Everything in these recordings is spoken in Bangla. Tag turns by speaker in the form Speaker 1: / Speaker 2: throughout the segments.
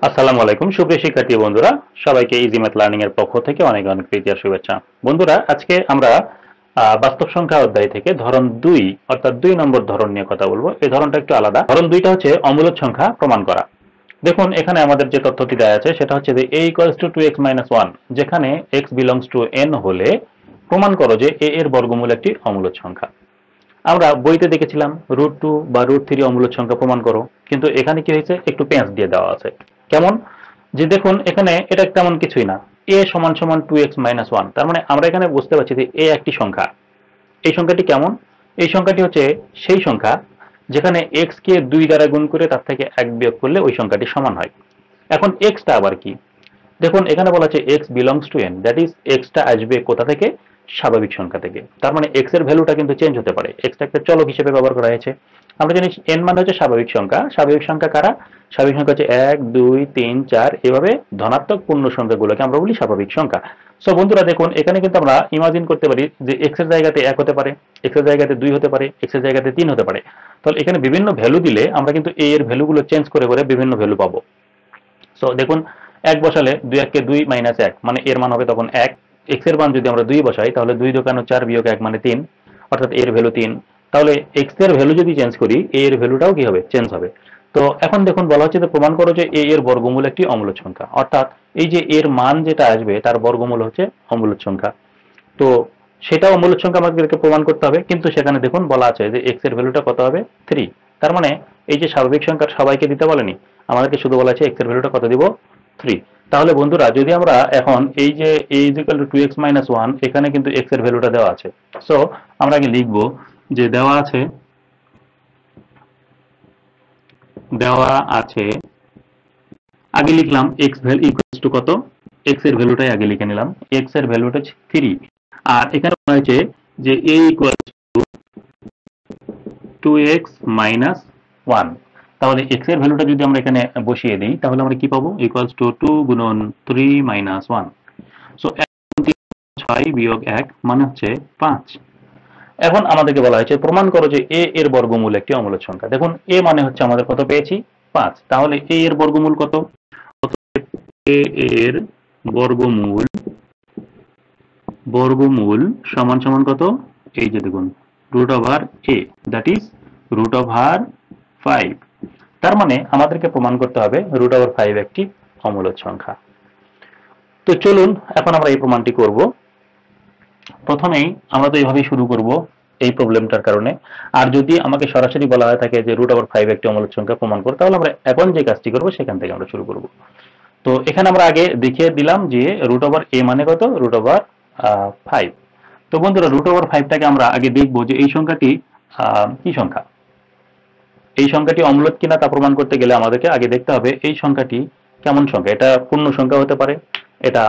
Speaker 1: আসসালামু আলাইকুম সুপ্রিয় শিক্ষার্থী বন্ধুরা, সবাইকে ইজি ম্যাথ লার্নিং এর পক্ষ থেকে অনেক অনেক প্রীতি আর শুভেচ্ছা। বন্ধুরা, আজকে আমরা বাস্তব সংখ্যা অধ্যায় থেকে ধরন 2 অর্থাৎ 2 নম্বর ধরন নিয়ে কথা বলবো। এই ধরনটা একটু আলাদা। ধরন 2টা হচ্ছে অমূলদ সংখ্যা প্রমাণ করা। দেখুন, এখানে আমাদের যে তথ্যটি দেওয়া আছে সেটা হচ্ছে যে a equals to 2x minus 1, যেখানে x belongs to n হলে প্রমাণ করো যে a এর বর্গমূল একটি অমূলদ সংখ্যা। আমরা বইতে দেখেছিলাম √2 বা √3 অমূলদ সংখ্যা প্রমাণ করো, কিন্তু এখানে কি হয়েছে, একটু পেঁচ দিয়ে দেওয়া আছে। কেমন? যে দেখুন, এখানে এটা তেমন কিছুই না, a সমান সমান 2x minus 1। তার মানে আমরা এখানে বুঝতে পারছি যে a একটি সংখ্যা। এই সংখ্যাটি কেমন? এই সংখ্যাটি হচ্ছে সেই সংখ্যা যেখানে x কে 2 দ্বারা গুণ করে তার থেকে 1 বিয়োগ করলে ওই সংখ্যাটি সমান হয়। এখন x টা আবার কি? দেখুন, এখানে বলা আছে x belongs to n, that is x টা আসবে কোথা থেকে? স্বাভাবিক সংখ্যা থেকে। তার মানে x এর ভ্যালুটা কিন্তু চেঞ্জ হতে পারে, x টা একটা চলক হিসেবে ব্যবহার করা হয়েছে। আমরা জানি n মানে হচ্ছে স্বাভাবিক সংখ্যা। স্বাভাবিক সংখ্যা কারা? স্বাভাবিক সংখ্যা হচ্ছে 1 2 3 4, এভাবে ধনাত্মক পূর্ণ সংখ্যাগুলোকে আমরা বলি স্বাভাবিক সংখ্যা। সো বন্ধুরা, দেখুন এখানে কিন্তু আমরা ইমাজিন করতে পারি যে x এর জায়গাতে 1 হতে পারে, x এর জায়গাতে 2 হতে পারে, x এর জায়গাতে 3 হতে পারে। তাহলে এখানে বিভিন্ন ভ্যালু দিলে আমরা কিন্তু a এর ভ্যালুগুলো চেঞ্জ করে করে বিভিন্ন ভ্যালু পাবো। সো দেখুন, 1 বসালে 2 1 কে 2 মাইনাস 1 মানে এর মান হবে তখন 1। x এর মান যদি আমরা 2 বসাই তাহলে 2 দোকানো 4 বিয়োগ 1 মানে 3, অর্থাৎ এর ভ্যালু 3। তাহলে x এর ভ্যালু যদি চেঞ্জ করি, a এর ভ্যালুটাও কি হবে? চেঞ্জ হবে। তো এখন দেখুন, বলা হচ্ছে যে প্রমাণ করো যে a এর বর্গমূল একটি অমূলদ সংখ্যা, অর্থাৎ এই যে এর মান যেটা আসবে তার বর্গমূল হচ্ছে অমূলদ সংখ্যা। তো সেটা অমূলদ সংখ্যা আমাদেরকে প্রমাণ করতে হবে, কিন্তু সেখানে দেখুন বলা আছে যে x এর ভ্যালুটা কত হবে? 3। তার মানে এই যে স্বাভাবিক সংখ্যা সবাইকে দিতে বলেনি, আমাদেরকে শুধু বলা আছে x এর ভ্যালুটা কত দিব? 3। তাহলে বন্ধুরা, যদি আমরা এখন এই যে a equal to 2x minus 1, এখানে কিন্তু x এর ভ্যালুটা দেওয়া আছে। সো আমরা আগে লিখব যে দেওয়া আছে আগে লিখলাম x ভ্যালু ইকুয়ালস টু কত? x এর ভ্যালুটাই আগে লিখে নিলাম, x এর ভ্যালুটা 3। আর এখানে বলা হয়েছে যে a equals to 2x minus 1। তাহলে x এর ভ্যালুটা যদি আমরা এখানে বসিয়ে দিই তাহলে আমরা কি পাবো? ইকুয়ালস টু 2 গুণন 3 মাইনাস 1। সো 6 বিয়োগ 1 মানে হচ্ছে 5। এখন আমাদেরকে বলা হয়েছে প্রমাণ করো যে a এর বর্গমূল একটি অমূলদ সংখ্যা। দেখুন, a মানে হচ্ছে আমাদের কত পেয়েছি? 5। তাহলে a এর বর্গমূল কত? a এর বর্গমূল বর্গমূল সমান সমান কত? এই যে দেখুন, root over a, that is root over 5। তার মানে আমাদেরকে প্রমাণ করতে হবে রুট ওভার 5 একটি অমূলদ সংখ্যা। তো চলুন এখন আমরা এই প্রমাণটি করব। প্রথমেই আমরা তো এইভাবেই শুরু করব এই প্রবলেমটার কারণে। আর যদি আমাকে সরাসরি বলা হয় থাকে যে রুট ওভার 5 একটি অমূলদ সংখ্যা প্রমাণ করো, তাহলে আমরা এখন যে কাজটি করব সেখান থেকে আমরা শুরু করব। তো এখানে আমরা আগে দেখিয়ে দিলাম যে রুট ওভার a মানে কত? Root over 5। তো বন্ধুরা, রুট ওভার 5টাকে আমরা আগে দেখব যে এই সংখ্যাটি কি সংখ্যা। এই সংখ্যাটি অম্লত কিনা তা প্রমাণ করতে গেলে আমাদেরকে আগে দেখতে হবে এই সংখ্যাটি কেমন সংখ্যা। এটা পূর্ণ সংখ্যা হতে পারে, এটা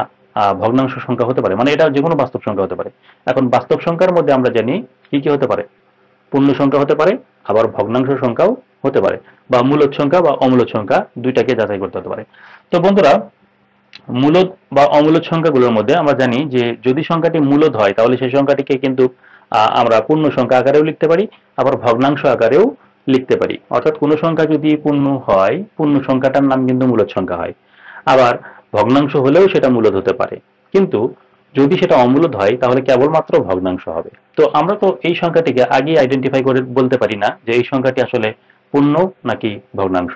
Speaker 1: ভগ্নাংশ সংখ্যা হতে পারে, মানে এটা যে কোনো বাস্তব সংখ্যা হতে পারে। এখন বাস্তব সংখ্যার মধ্যে আমরা জানি কি কি হতে পারে? পূর্ণ সংখ্যা হতে পারে, আবার ভগ্নাংশ সংখ্যাও হতে পারে, বা মূলদ সংখ্যা বা অমূলদ সংখ্যা, দুইটাকে যাচাই করতে হতে পারে। তো বন্ধুরা, মূলদ বা অমূলদ সংখ্যাগুলোর মধ্যে আমরা জানি যে যদি সংখ্যাটি মূলদ হয় তাহলে সেই সংখ্যাটিকে কিন্তু আমরা পূর্ণ সংখ্যা আকারেও লিখতে পারি, আবার ভগ্নাংশ আকারেও লিখতে পারি। অর্থাৎ কোনো সংখ্যা যদি পূর্ণ হয়, পূর্ণ সংখ্যাটার নাম কিন্তু মূলদ সংখ্যা হয়। আবার ভগ্নাংশ হলেও সেটা মূলদ হতে পারে, কিন্তু যদি সেটা অমূলদ হয় তাহলে কেবলমাত্র ভগ্নাংশ হবে। তো আমরা তো এই সংখ্যাটিকে আগে আইডেন্টিফাই করে বলতে পারি না যে এই সংখ্যাটি আসলে পূর্ণ নাকি ভগ্নাংশ।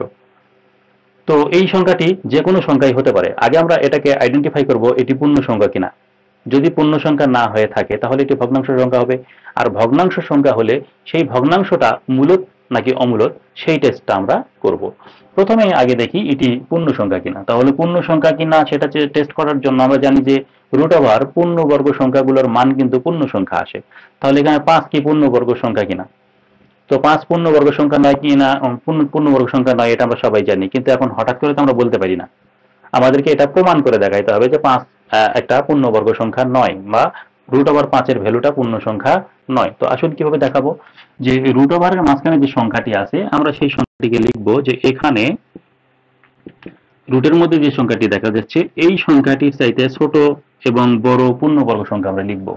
Speaker 1: তো এই সংখ্যাটি যে কোনো সংখ্যাই হতে পারে। আগে আমরা এটাকে আইডেন্টিফাই করব এটি পূর্ণ সংখ্যা কিনা। যদি পূর্ণ সংখ্যা না হয়ে থাকে তাহলে এটি ভগ্নাংশ সংখ্যা হবে। আর ভগ্নাংশ সংখ্যা হলে সেই ভগ্নাংশটা মূলদ নাকি অমূলদ সেই টেস্টটা আমরা করব। প্রথমে আগে দেখি এটি পূর্ণ সংখ্যা কিনা। তাহলে পূর্ণ সংখ্যা কিনা সেটা টেস্ট করার জন্য আমরা জানি যে রুট ওভার পূর্ণবর্গ সংখ্যাগুলোর মান কিন্তু পূর্ণ সংখ্যা আসে। তাহলে এখানে 5 কি পূর্ণবর্গ সংখ্যা কিনা? তো 5 পূর্ণবর্গ সংখ্যা নয় কি না পূর্ণবর্গ সংখ্যা নয়, এটা আমরা সবাই জানি, কিন্তু এখন হঠাৎ করে তো আমরা বলতে পারি না। আমাদেরকে এটা প্রমাণ করে দেখাইতে হবে যে 5 একটা পূর্ণবর্গ সংখ্যা নয়, বা রুট ওভার 5 এর ভ্যালুটা পূর্ণ সংখ্যা নয়। তো আসুন কিভাবে দেখাবো। যে রুট ওভারের মাঝখানে যে সংখ্যাটি আছে আমরা সেই সংখ্যাটিকে লিখবো যে এখানে রুটের মধ্যে যে সংখ্যাটি দেখা যাচ্ছে এই সংখ্যাটির চাইতে ছোট এবং বড় পূর্ণবর্গ সংখ্যা আমরা লিখবো।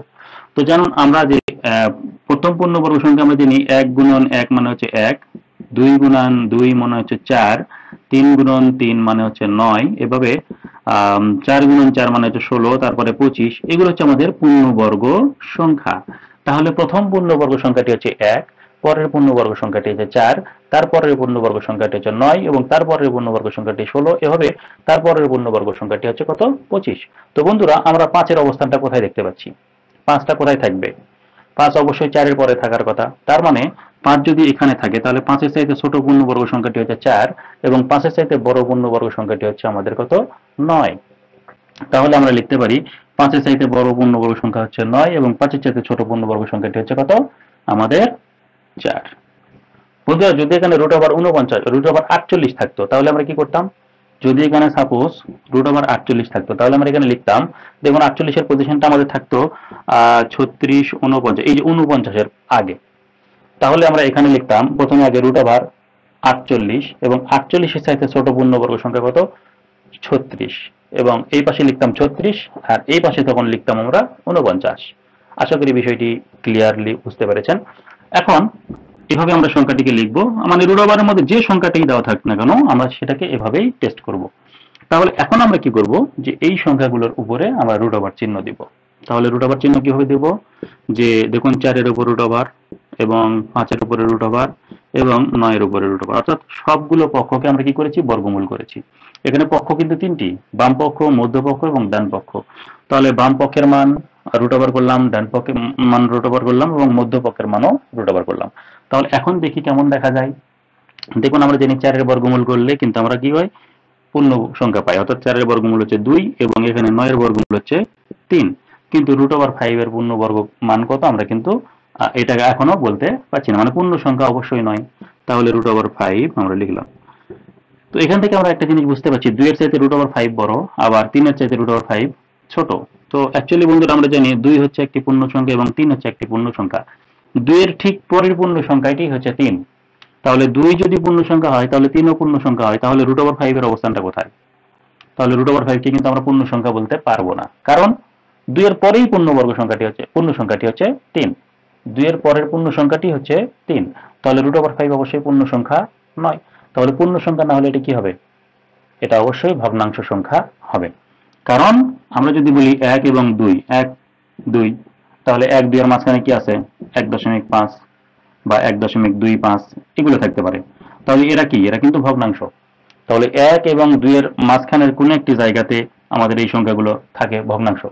Speaker 1: তো জানুন আমরা যে প্রথম পূর্ণবর্গ সংখ্যা আমরা জানি 1 গুণন 1 মানে হচ্ছে 1, 2 গুণন 2 মানে হচ্ছে 4, 3 গুণন 3 মানে হচ্ছে 9, এভাবে 4 গুণন 4 মানে হচ্ছে 16, তারপরে 25। এগুলো হচ্ছে আমাদের পূর্ণবর্গ সংখ্যা। তাহলে প্রথম পূর্ণবর্গ সংখ্যাটি হচ্ছে 1, পরের পূর্ণবর্গ সংখ্যাটি হচ্ছে 4, তারপরের পূর্ণবর্গ সংখ্যাটি হচ্ছে 9 এবং তারপরের পূর্ণবর্গ সংখ্যাটি 16, এভাবে তারপরের পূর্ণবর্গ সংখ্যাটি হচ্ছে কত? 25। তো বন্ধুরা, আমরা 5 এর অবস্থানটা কোথায় দেখতে পাচ্ছি? 5টা কোথায় থাকবে? 5 অবশ্যই 4 এর পরে থাকার কথা। তার মানে 5 যদি এখানে থাকে তাহলে 5 এর চাইতে ছোট পূর্ণবর্গ সংখ্যাটি হচ্ছে 4 এবং 5 এর চাইতে বড় পূর্ণবর্গ সংখ্যাটি হচ্ছে আমাদের কত? 9। তাহলে আমরা লিখতে পারি 5 এর চাইতে বড় পূর্ণবর্গ সংখ্যা হচ্ছে 9 এবং 5 এর চাইতে ছোট পূর্ণবর্গ সংখ্যাটি হচ্ছে কত? আমাদের 4। বন্ধুরা, যদি এখানে √48 থাকতো তাহলে আমরা কি করতাম? যদি এখানে সাপোজ √48 থাকতো তাহলে আমরা এখানে লিখতাম, দেখুন 48 এর পজিশনটা আমাদের থাকতো 36, 49, এই যে 49 এর আগে। তাহলে আমরা এখানে লিখতাম প্রথমে আগে √48 এবং 48 এর চাইতে ছোট পূর্ণবর্গ সংখ্যা কত? 36, এবং এই পাশে লিখতাম 36 আর এই পাশে তখন লিখতাম আমরা 49। আশা করি বিষয়টি ক্লিয়ারলি বুঝতে পেরেছেন। এখন এভাবে আমরা সংখ্যাটিকে লিখব, মানে √এর মধ্যে যে সংখ্যাটি দেওয়া থাক না কেন আমরা সেটাকে এভাবেই টেস্ট করব। তাহলে এখন আমরা কি করব, যে এই সংখ্যাগুলোর উপরে আমরা √ চিহ্ন দিব। তাহলে √ চিহ্ন কিভাবে দেব, যে দেখুন 4 এর উপর √ এবং 5 এর উপরে √ এবং 9 এর উপরে √ অর্থাৎ সবগুলো পক্ষকে আমরা কি করেছি? বর্গমূল করেছি। এখানে পক্ষ কিন্তু তিনটি, বাম পক্ষ, মধ্য পক্ষ এবং ডান পক্ষ। তাহলে বাম পক্ষের মান √ করলাম, ডান পক্ষের মান √ করলাম এবং মধ্য পক্ষের মানও √ করলাম। তাহলে এখন দেখি কেমন দেখা যায়। দেখুন আমরা জানি 4 এর বর্গমূল করলে কিন্তু আমরা কি হয়? পূর্ণ সংখ্যা পাই, অর্থাৎ 4 এর বর্গমূল হচ্ছে 2 এবং এখানে 9 এর বর্গমূল হচ্ছে 3। কিন্তু √5 এর পূর্ণবর্গ মান কত আমরা কিন্তু এটাকে এখনো বলতে পারছি না, মানে পূর্ণ সংখ্যা অবশ্যই নয়। তাহলে √5 আমরা লিখলাম। তো এখান থেকে আমরা একটা জিনিস বুঝতে পারছি, 2 এর চাইতে √5 বড়, আবার 3 এর চাইতে √5 ছোট। তো অ্যাকচুয়ালি বন্ধুরা আমরা জানি 2 হচ্ছে একটি পূর্ণ সংখ্যা এবং 3 হচ্ছে একটি পূর্ণ সংখ্যা। 2 এর ঠিক পরের পূর্ণ সংখ্যাটি হচ্ছে 3। তাহলে 2 যদি পূর্ণ সংখ্যা হয় তাহলে 3ও পূর্ণ সংখ্যা হয়, তাহলে √5 এর অবস্থানটা কোথায়? তাহলে √5 কে কিন্তু আমরা পূর্ণ সংখ্যা বলতে পারবো না, কারণ 2 এর পরেই পূর্ণ সংখ্যাটি হচ্ছে 3। 2 এর পরের পূর্ণ সংখ্যাটি হচ্ছে 3। তাহলে √5 অবশ্যই পূর্ণ সংখ্যা নয়। তাহলে পূর্ণ সংখ্যা না হলে এটা কি হবে? এটা অবশ্যই ভগ্নাংশ সংখ্যা হবে। কারণ আমরা যদি বলি 1 এবং 2, 1, 2, তাহলে 1, 2 এর মাঝখানে কি আছে? 1.5 বা 1.25 এগুলো থাকতে পারে। তাহলে এরা কি? এরা কিন্তু ভগ্নাংশ। তাহলে 1 এবং 2 এর মাঝখানের কোনো একটি জায়গাতে আমাদের এই সংখ্যাগুলো থাকে ভগ্নাংশ।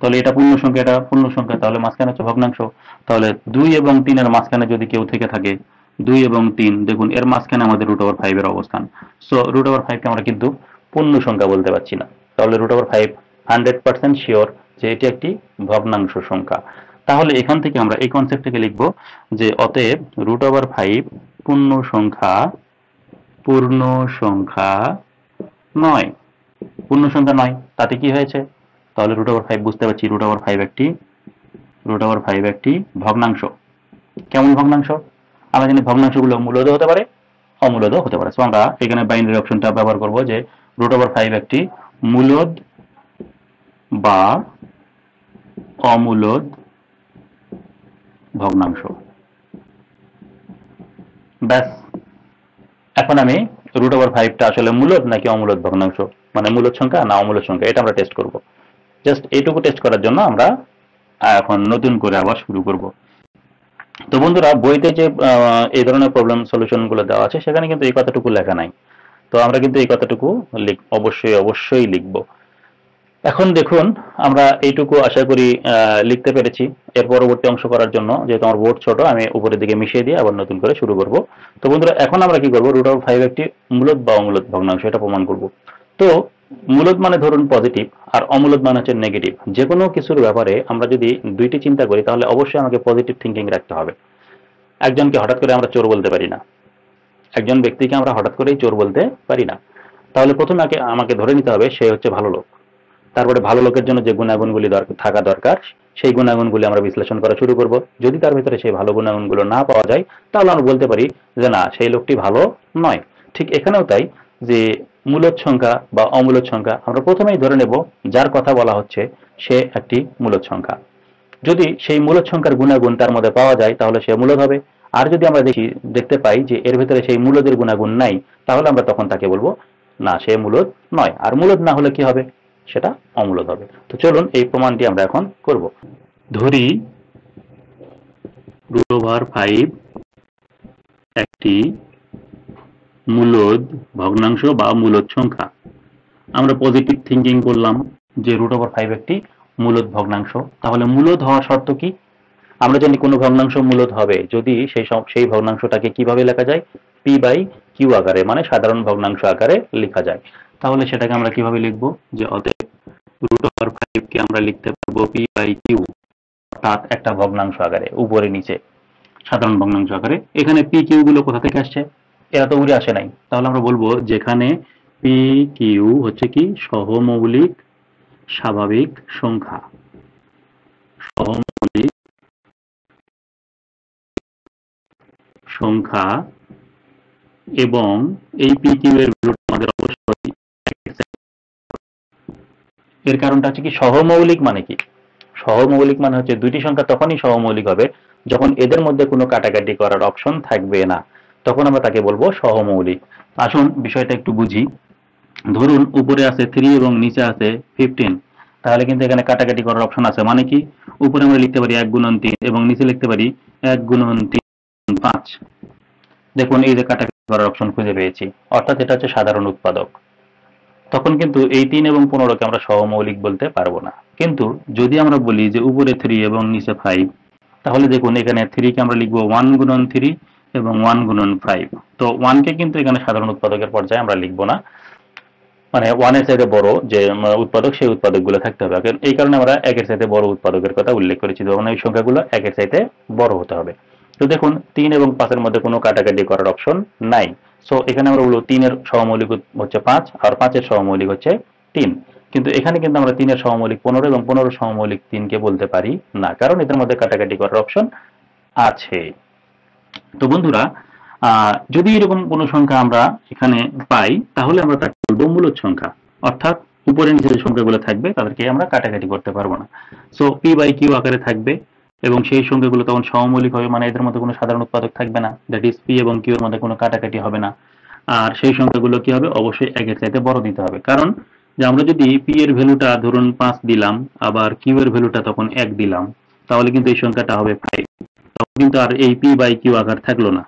Speaker 1: তাহলে এটা পূর্ণ সংখ্যা, এটা পূর্ণ সংখ্যা, তাহলে মাঝখানে হচ্ছে ভগ্নাংশ। তাহলে 2 এবং 3 এর মাঝখানে যদি কেউ থেকে থাকে, 2 এবং 3, দেখুন এর মাঝখানে আমাদের √5 এর অবস্থান। সো √5 কে আমরা কিন্তু পূর্ণ সংখ্যা বলতে পারছি না। তাহলে √5 100% শিওর যে এটি একটি ভগ্নাংশ সংখ্যা। তাহলে এখান থেকে আমরা এই কনসেপ্টটাকে লিখব যে অতএব √5 পূর্ণ সংখ্যা নয়। পূর্ণ সংখ্যা নয়, তাতে কি হয়েছে? তাহলে √5 বুঝতে পারছি √5 একটি ভগ্নাংশ। কেমন ভগ্নাংশ? আমরা জানি ভগ্নাংশগুলো মূলদ হতে পারে, অমূলদ হতে পারে। সো আমরা এখানে বাইনারি অপশনটা ব্যবহার করব যে √5 একটি মূলদ বা অমূলদ ভগ্নাংশ। ব্যাস, এখন আমি √5টা আসলে মূলদ নাকি অমূলদ ভগ্নাংশ, মানে মূলদ সংখ্যা না অমূলদ সংখ্যা, এটা আমরা টেস্ট করব। জাস্ট এইটুকু টেস্ট করার জন্য আমরা এখন নতুন করে আবার শুরু করব। তো বন্ধুরা, বইতে যে এই ধরনের প্রবলেম সলিউশন গুলো দেওয়া আছে সেখানে কিন্তু এই কথাটুকু লেখা নাই। তো আমরা কিন্তু এই কথাটুকু অবশ্যই লিখব। এখন দেখুন আমরা এইটুকু আশা করি লিখতে পেরেছি। এর পরবর্তী অংশ করার জন্য যেহেতু আমার বোর্ড ছোট, আমি উপরের দিকে মিশিয়ে দিয়ে আবার নতুন করে শুরু করব। তো বন্ধুরা, এখন আমরা কি করব? √5 একটি মূলদ বা অমূলদ ভগ্নাংশ, এটা প্রমাণ করব। তো মূলদ মানে ধরুন পজিটিভ আর অমূলদ মানে হচ্ছে নেগেটিভ। যে কোনো কিছুর ব্যাপারে আমরা যদি দুইটি চিন্তা করি তাহলে অবশ্যই আমাকে পজিটিভ থিঙ্কিং রাখতে হবে। একজনকে হঠাৎ করে আমরা চোর বলতে পারি না, একজন ব্যক্তিকে আমরা হঠাৎ করেই চোর বলতে পারি না। তাহলে প্রথমে আমাকে ধরে নিতে হবে সে হচ্ছে ভালো লোক। তারপরে ভালো লোকের জন্য যে গুণাগুণগুলি থাকা দরকার সেই গুণাগুণগুলি আমরা বিশ্লেষণ করা শুরু করব। যদি তার ভিতরে সেই ভালো গুণাগুণগুলো না পাওয়া যায় তাহলে আমরা বলতে পারি যে না, সেই লোকটি ভালো নয়। ঠিক এখানেও তাই, যে মূলদ সংখ্যা বা অমূলদ সংখ্যা আমরা প্রথমেই ধরে নেব যার কথা বলা হচ্ছে সে একটি মূলদ সংখ্যা। যদি সেই মূলদ সংখ্যার গুণাগুণ তার মধ্যে পাওয়া যায় তাহলে সে মূলদ হবে, আর যদি আমরা দেখতে পাই যে এর ভেতরে সেই মূলদের গুণাগুণ নাই, তাহলে আমরা তখন তাকে বলবো না, সে মূলদ নয়। আর মূলদ না হলে কি হবে, সেটা অমূলদ হবে। তো চলুন এই প্রমাণটি আমরা এখন করব। ধরি √5 একটি মূলদ ভগ্নাংশ বা মূলদ সংখ্যা। আমরা পজিটিভ থিঙ্কিং করলাম যে √5 একটি মূলদ ভগ্নাংশ। তাহলে মূলদ হওয়ার শর্ত কি? আমরা জানি কোনো ভগ্নাংশ মূলদ হবে যদি সেই ভগ্নাংশটাকে কিভাবে লেখা যায়, p/q আকারে, মানে সাধারণ ভগ্নাংশ আকারে লেখা যায়। তাহলে সেটাকে আমরা কিভাবে লিখব, যে অতএব √5 কে আমরা লিখতে পারবো p/q, অর্থাৎ একটা ভগ্নাংশ আকারে, উপরে নিচে সাধারণ ভগ্নাংশ আকারে। এখানে p/q গুলো কোথা থেকে আসছে? এরা তো উড়ে আসে নাই। তাহলে আমরা বলবো যেখানে p/q হচ্ছে কি সহমৌলিক স্বাভাবিক সংখ্যা, সহমৌলিক সংখ্যা, এবং এই p/q এর ভ্যালুটা আমাদের অবশ্যই, এর কারণটা হচ্ছে কি সহমৌলিক মানে কি? সহমৌলিক মানে হচ্ছে দুইটি সংখ্যা তখনই সহমৌলিক হবে যখন এদের মধ্যে কোনো কাটাকাটি করার অপশন থাকবে না, তখন আমরা তাকে বলবো সহমৌলিক। আসুন বিষয়টা একটু বুঝি। ধরুন উপরে আছে 3 এবং নিচে আছে 15, তাহলে কিন্তু এখানে কাটাকাটি করার অপশন আছে। মানে কি, উপরে আমরা লিখতে পারি 1 × 3 এবং নিচে লিখতে পারি 1 × 3 5। দেখুন এই যে কাটাকাটি করার অপশন খুঁজে পেয়েছি, অর্থাৎ এটা হচ্ছে সাধারণ উৎপাদক। তখন কিন্তু এই 3 এবং 15কে আমরা সহমৌলিক বলতে পারবো না। কিন্তু যদি আমরা বলি যে উপরে 3 এবং নিচে 5, তাহলে দেখুন এখানে 3 কে আমরা লিখবো 1 × 3 এবং 1 × 5। তো 1 কে কিন্তু এখানে সাধারণ উৎপাদকের পর্যায়ে আমরা লিখবো না, মানে 1 এর চাইতে বড় যে উৎপাদক, সেই উৎপাদকগুলো থাকতে হবে। এই কারণে আমরা 1 এর চাইতে বড় উৎপাদকের কথা উল্লেখ করেছি, তখন এই সংখ্যাগুলো 1 এর চাইতে বড় হতে হবে। তো দেখুন 3 এবং 5 এর মধ্যে কোনো কাটাকাটি করার অপশন নাই। সো এখানে আমরা বলবো 3 এর সহমৌলিক হচ্ছে 5 আর 5 এর সহমৌলিক হচ্ছে 3। কিন্তু এখানে কিন্তু আমরা 3 এর সহমৌলিক 15 এবং 15 সহমৌলিক 3 কে বলতে পারি না, কারণ এদের মধ্যে কাটাকাটি করার অপশন আছে। তো বন্ধুরা, যদি এরকম কোনো সংখ্যা আমরা এখানে পাই, তাহলে আমরা তাকে বলবো মূলদ সংখ্যা, অর্থাৎ উপরে নিচে যে সংখ্যাগুলো থাকবে তাদেরকে আমরা কাটাকাটি করতে পারবো না। সো p/q আকারে থাকবে এবং সেই সংখ্যাগুলো তখন সহমৌলিক হবে, মানে এদের মধ্যে কোনো সাধারণ উৎপাদক থাকবে না, দ্যাট ইজ p এবং q এর মধ্যে কোনো কাটাকাটি হবে না। আর সেই সংখ্যাগুলো কি হবে, অবশ্যই 1 এর চাইতে বড় দিতে হবে, কারণ যে আমরা যদি p এর ভ্যালুটা ধরুন 5 দিলাম, আবার q এর ভ্যালুটা তখন 1 দিলাম, তাহলে কিন্তু এই সংখ্যাটা হবে 5, তখন কিন্তু আর এই p/q আকার থাকলো না।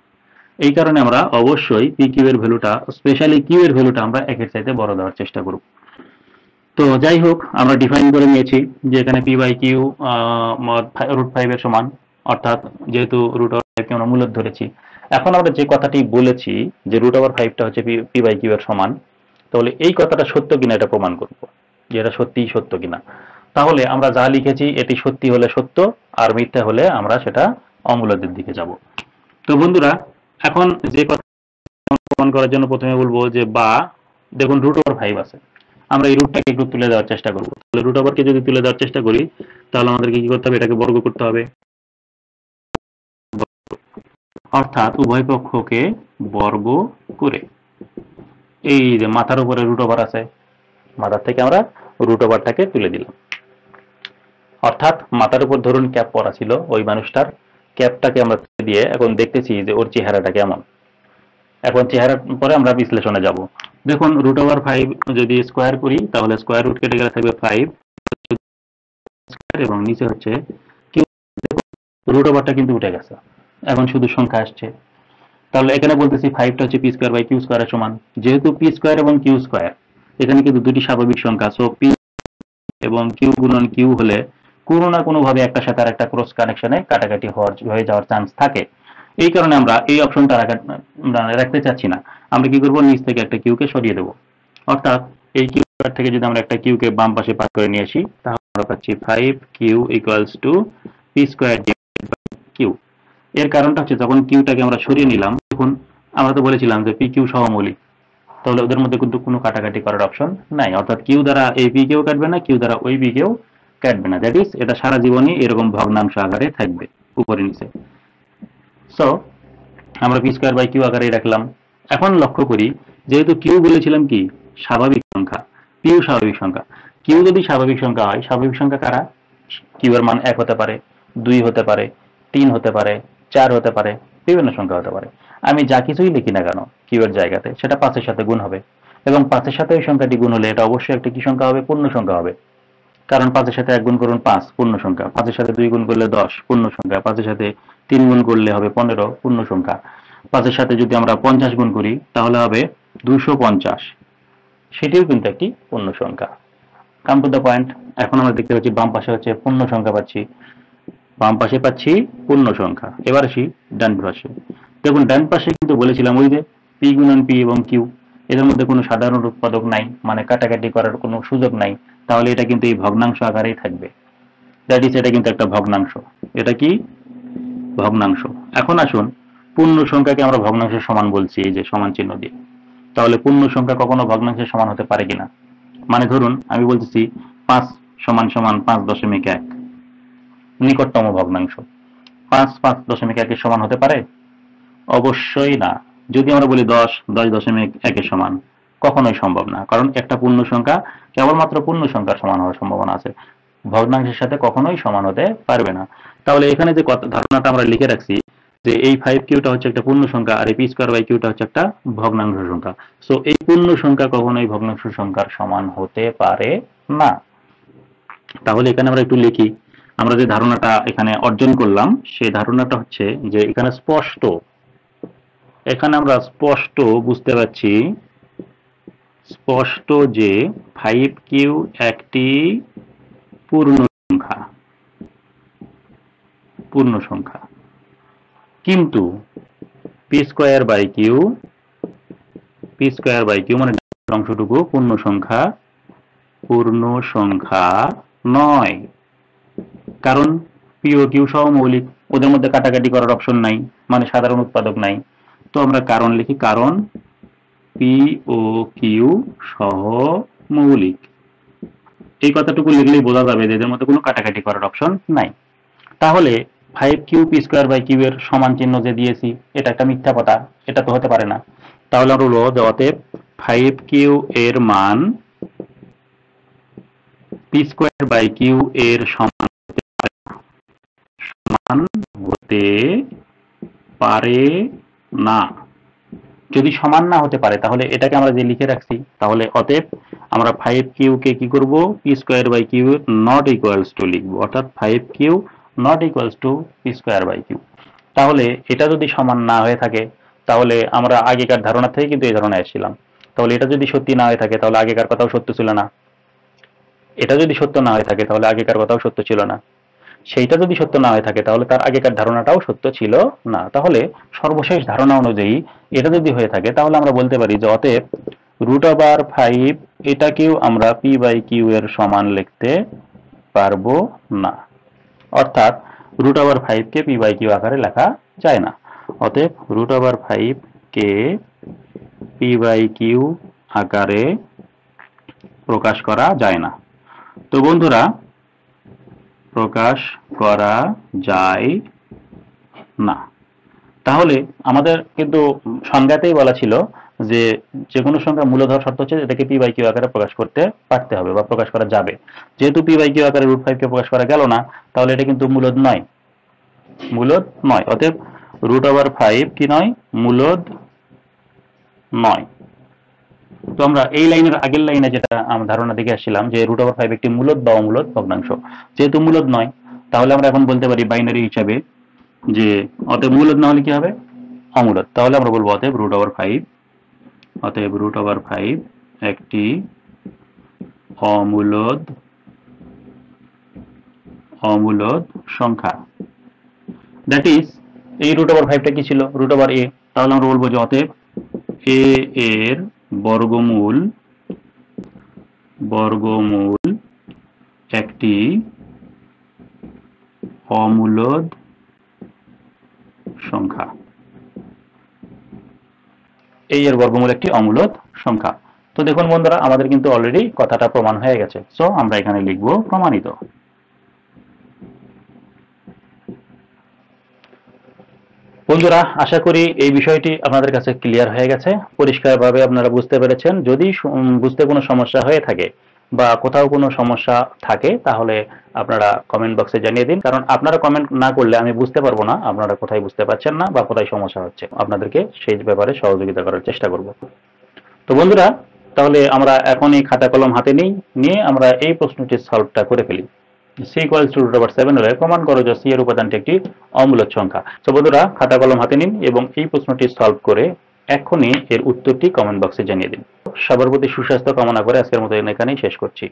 Speaker 1: এই কারণে আমরা অবশ্যই p/q এর ভ্যালুটা, স্পেশালি q এর ভ্যালুটা আমরা 1 এর চাইতে বড় দেওয়ার চেষ্টা করব। তো যাই হোক, আমরা ডিফাইন করে নিয়েছি যে এখানে p/q √5 এর সমান, অর্থাৎ যেহেতু √5 কে আমরা মূলদ ধরেছি। এখন আমরা যে কথাটি বলেছি যে √5 টা হচ্ছে p/q এর সমান, তাহলে এই কথাটা সত্য কিনা এটা প্রমাণ করব, যে এটা সত্যিই সত্য কিনা। তাহলে আমরা যা লিখেছি এটি সত্যি হলে সত্য, আর মিথ্যা হলে আমরা সেটা অমূলদের দিকে যাব। তো বন্ধুরা, এখন যে কথা প্রমাণ করার জন্য প্রথমে বলবো যে দেখুন √5 আছে, আমরা এই রুটটাকে একটু তুলে দেওয়ার চেষ্টা করব। তাহলে √কে যদি তুলে দেওয়ার চেষ্টা করি, তাহলে আমাদেরকে কি করতে হবে, এটাকে বর্গ করতে হবে, অর্থাৎ উভয় পক্ষকে বর্গ করে। এই যে মাথার উপরে √, আছে, মাথার থেকে আমরা √টাকে তুলে দিলাম। অর্থাৎ মাথার উপর ধরুন ক্যাপ পরা ছিল ওই মানুষটার, ক্যাপটাকে আমরা তুলে দিয়ে এখন দেখতেছি যে ওর চেহারাটা কেমন। এখন চেহারা পরে আমরা বিশ্লেষণে যাব। দেখুন √5 যদি স্কোয়ার করি, তাহলে স্কোয়ার রুট কেটে গেলে থাকবে 5 এবং নিচে হচ্ছে কিউ। √টা কিন্তু উঠে গেছে, এখন শুধু সংখ্যা আসছে। তাহলে এখানে বলতেছি 5টা হচ্ছে p²/q² এর সমান। যেহেতু p² এবং q², এখানে কিন্তু দুটি স্বাভাবিক সংখ্যা, সো p এবং q গুণন q হলে কোনো না কোনো ভাবে একটার সাথে আরেকটা ক্রস কানেকশনে কাটাকাটি হয়ে যাওয়ার চান্স থাকে। এই কারণে আমরা এই অপশনটা রাখতে চাচ্ছি না। আমরা কি করব, নিচ থেকে একটা কিউ কে সরিয়ে দেব, অর্থাৎ এই কিউ থেকে যদি আমরা একটা কিউ কে বাম পাশে পাস করে নিয়ে আসি, তাহলে আমরা পাচ্ছি 5q = p²/q। এর কারণটা হচ্ছে যখন কিউটাকে আমরা সরিয়ে নিলাম, দেখুন আমরা তো বলেছিলাম যে p q সহমৌলিক, তাহলে ওদের মধ্যে কিন্তু কোনো কাটাকাটি করার অপশন নাই, অর্থাৎ কিউ দ্বারা এই p কেও কাটবে না, কিউ দ্বারা ওই p কেও কাটবে না, দ্যাট ইজ এটা সারা জীবনই এরকম ভগ্নাংশ আকারে থাকবে উপরে নিচে। সো আমরা p²/q আকারে রাখলাম। এখন লক্ষ্য করি, যেহেতু কিউ বলেছিলাম কি স্বাভাবিক সংখ্যা, পিউ স্বাভাবিক সংখ্যা, কিউ যদি স্বাভাবিক সংখ্যা হয়, স্বাভাবিক সংখ্যা কারা? কিউ এর মান 1 হতে পারে, 2 হতে পারে, 3 হতে পারে, 4 হতে পারে, বিভিন্ন সংখ্যা হতে পারে। আমি যা কিছুই লিখি না কেন কিউ এর জায়গাতে, সেটা 5 এর সাথে গুণ হবে, এবং 5 এর সাথে ওই সংখ্যাটি গুণ হলে এটা অবশ্যই একটা কি সংখ্যা হবে? পূর্ণ সংখ্যা হবে। কারণ 5 এর সাথে 1 গুণ করুন 5, পূর্ণ সংখ্যা। 5 এর সাথে 2 গুণ করলে 10, পূর্ণ সংখ্যা। 5 এর সাথে 3 গুণ করলে হবে 15, পূর্ণ সংখ্যা। 5 এর সাথে যদি আমরা 50 গুণ করি তাহলে হবে 250, সেটিও কিন্তু একটি পূর্ণ সংখ্যা। Come to the point. এখন আমরা দেখতে পাচ্ছি বাম পাশে হচ্ছে পূর্ণ সংখ্যা পাচ্ছি, বাম পাশে পাচ্ছি পূর্ণ সংখ্যা। এবার আসি ডান পাশে। দেখুন ডান পাশে কিন্তু বলেছিলাম ওই যে পি গুণন পি এবং কিউ, এদের মধ্যে কোনো সাধারণ উৎপাদক নাই, মানে কাটাকাটি করার কোনো সুযোগ নাই, তাহলে এটা কিন্তু এই ভগ্নাংশ আকারেই থাকবে। দ্যাট ইজ, এটা কিন্তু একটা ভগ্নাংশ। এটা কি? ভগ্নাংশ। এখন আসুন, পূর্ণ সংখ্যাকে আমরা ভগ্নাংশের সমান বলছি এই যে সমান চিহ্ন দিয়ে। তাহলে পূর্ণ সংখ্যা কখনো ভগ্নাংশের সমান হতে পারে কিনা? মানে ধরুন আমি বলতেছি 5 সমান সমান 5.1, নিকটতম ভগ্নাংশ। 5 5.1 এর সমান হতে পারে? অবশ্যই না। যদি আমরা বলি 10 10.1 এর সমান, কখনোই সম্ভব না, কারণ একটা পূর্ণ সংখ্যা কেবলমাত্র পূর্ণ সংখ্যার সমান হওয়ার সম্ভাবনা আছে, ভগ্নাংশের সাথে কখনোই সমান হতে পারবে না। তাহলে এখানে যে ধারণাটা আমরা লিখে রাখছি যে এই 5 কিউটা হচ্ছে একটা পূর্ণ সংখ্যা আর এই পি স্কয়ার বাই কিউটা হচ্ছে একটা ভগ্নাংশ সংখ্যা। সো এই পূর্ণ সংখ্যা কখনোই ভগ্নাংশ সংখ্যার সমান হতে পারে না। তাহলে এখানে আমরা একটু লিখি, আমরা যে ধারণাটা এখানে অর্জন করলাম সেই ধারণাটা হচ্ছে যে এখানে আমরা স্পষ্ট বুঝতে পারছি, স্পষ্ট যে 5q একটি পূর্ণ সংখ্যা, পূর্ণ সংখ্যা, কিন্তু পি স্কয়ার বাই কিউ মানে অংশটুকু পূর্ণ সংখ্যা নয়। কারণ পি ও কিউ সহ মৌলিক, ওদের মধ্যে কাটাকাটি করার অপশন নাই, মানে সাধারণ উৎপাদক নাই। তো আমরা কারণ লিখি, কারণ পি ও কিউ সহ মৌলিক। এই কথাটুকু লিখলেই বোঝা যাবে যে এদের মধ্যে কোনো কাটাকাটি করার অপশন নাই। তাহলে 5q P square by Q এর সমান চিহ্ন যে দিয়েছি এটা একটা মিথ্যা কথা, এটা তো হতে পারে না। তাহলে আমরা বলবো যে অতএব 5q এর মান পি স্কয়ার বাই কিউ এর সমান হতে পারে না। যদি সমান না হতে পারে তাহলে এটাকে আমরা যে লিখে রাখছি, তাহলে অতএব আমরা 5q কে কি করব? P square by Q not equals to লিখব, অর্থাৎ 5q not equals to P square by Q. তাহলে এটা যদি সমান না হয়ে থাকে তাহলে আমরা আগেকার ধারণা থেকে কিন্তু এই ধারণায় এসেছিলাম। তাহলে এটা যদি সত্যি না হয়ে থাকে তাহলে আগেকার কথাও সত্য ছিল না, এটা যদি সত্য না হয়ে থাকে তাহলে আগেকার কথাও সত্য ছিল না, সেইটা যদি সত্য না হয়ে থাকে তাহলে তার আগেকার ধারণাটাও সত্য ছিল না। তাহলে সর্বশেষ ধারণা অনুযায়ী এটা যদি হয়ে থাকে তাহলে আমরা বলতে পারি যে অতএব √5 এটাকেও আমরা পি বাই কিউ এর সমান লিখতে পারবো না, অর্থাৎ √5 কে পি বাই কিউ আকারে লেখা যায় না। অতএব √5 কে পি বাই কিউ আকারে প্রকাশ করা যায় না। তো বন্ধুরা, প্রকাশ করা যায় না। তাহলে আমাদের কিন্তু সংজ্ঞাতেই বলা ছিল যে যে কোনো সংখ্যা মূলধর শর্ত হচ্ছে এটাকে পি বাই কিউ আকারে প্রকাশ করতে পারতে হবে বা প্রকাশ করা যাবে। যেহেতু পি বাই কিউ আকারে √5 কে প্রকাশ করা গেল না, তাহলে এটা কিন্তু মূলদ নয়, মূলদ নয়। অতএব √5 কি নয়? মূলদ নয়। তো আমরা এই লাইনের আগের লাইনে যেটা আমরা ধারণা দেখে আসছিলাম যে √5 একটি মূলদ বা অমূলদ ভগ্নাংশ, যেহেতু মূলদ নয় তাহলে আমরা এখন বলতে পারি বাইনারি হিসাবে যে অতএব মূলদ না হলে কি হবে? অমূলদ। তাহলে আমরা বলবো অতএব √5 একটি অমূলদ সংখ্যা। দ্যাট ইজ, এই √5টা কি ছিল? √a। তাহলে আমরা বলবো যে অতএব a এর বর্গমূল একটি অমূলদ সংখ্যা। এই এর বর্গমূল একটি অমূলদ সংখ্যা। তো দেখুন বন্ধুরা, আমাদের কিন্তু অলরেডি কথাটা প্রমাণ হয়ে গেছে। সো আমরা এখানে লিখব প্রমাণিত। বন্ধুরা, আশা করি এই বিষয়টি আপনাদের কাছে ক্লিয়ার হয়ে গেছে, পরিষ্কারভাবে আপনারা বুঝতে পেরেছেন। যদি বুঝতে কোনো সমস্যা হয়ে থাকে বা কোথাও কোনো সমস্যা থাকে তাহলে আপনারা কমেন্ট বক্সে জানিয়ে দিন, কারণ আপনারা কমেন্ট না করলে আমি বুঝতে পারবো না আপনারা কোথায় বুঝতে পারছেন না বা কোথায় সমস্যা হচ্ছে। আপনাদেরকে সেই ব্যাপারে সহযোগিতা করার চেষ্টা করব। তো বন্ধুরা, তাহলে আমরা এখন এই খাতা কলম হাতে নিয়ে আমরা এই প্রশ্নটি সলভটা করে ফেলি। c = √7 হলে প্রমাণ করো যে c এর উপাদানটি একটি অমূলদ সংখ্যা। তো বন্ধুরা, খাতা কলম হাতে নিন এবং এই প্রশ্নটি সলভ করে এখনই এর উত্তরটি কমেন্ট বক্সে জানিয়ে দিন। সবার প্রতি সুস্বাস্থ্য কামনা করে আজকের মতো এখানেই শেষ করছি।